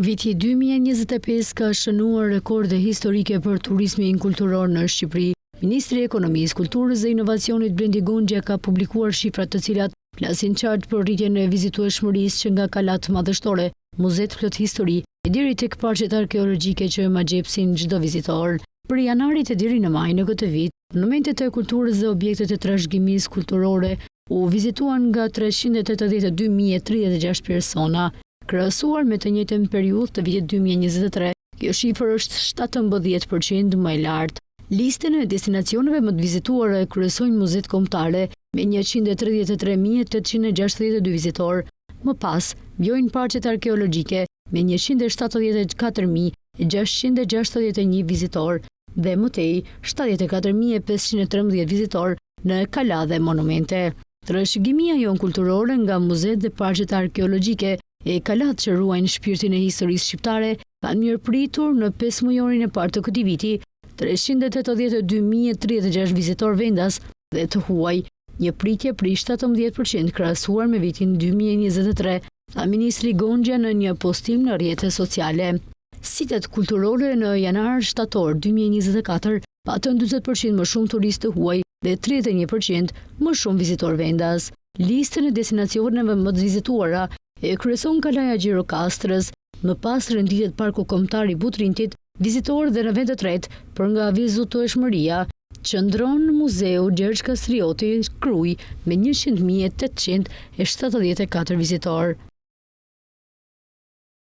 Viti 2025 ka shënuar rekorde historike për turizmin kulturor në Shqipëri. Ministri i Ekonomisë, Kulturës dhe Inovacionit Blendi Gonxha ka publikuar shifrat të cilat flasin qartë për rritjen e vizitueshmërisë që nga kalat madhështore, muzet plot histori e deri tek parqet arkeologjike që magjepsin çdo vizitor. Për janarit e deri në maj në këtë vit, monumentet e kulturës dhe objektet e trashëgimisë kulturore u vizituan nga 382.036 persona. Krahasuar me të njëjtën periudhë të vitit 2023, kjo shifër është 17% më e lartë. Listën e destinacioneve më të vizituara e kryesojnë muzet kombëtare me 133.862 vizitor. Më pas, vjojnë parqet arkeologjike me 174.661 vizitor dhe më tej 74.513 vizitor në kala dhe monumente. Trashëgimia jon kulturore nga muzet dhe parqet arkeologjike e kalat që ruajnë shpirtin e historisë shqiptare kanë mirëpritur në 5 mujorin e parë të këtij viti 382.036 vizitor vendas dhe të huaj, një pritje prej 17% krahasuar me vitin 2023, tha Ministri Gonxha në një postim në rrjetet sociale. Sitet kulturore në janar-shtator 2024 patën 40% më shumë turistë të huaj dhe 31% më shumë vizitor vendas. Listën e destinacioneve më të vizituara e kryeson kalaja Gjirokastrës, më pas renditet parku kombëtar i Butrintit, vizitor dhe në vend të tretë për nga vizitueshmëria qëndron Muzeu Gjergj Kastrioti Kruj me 100.874 vizitor.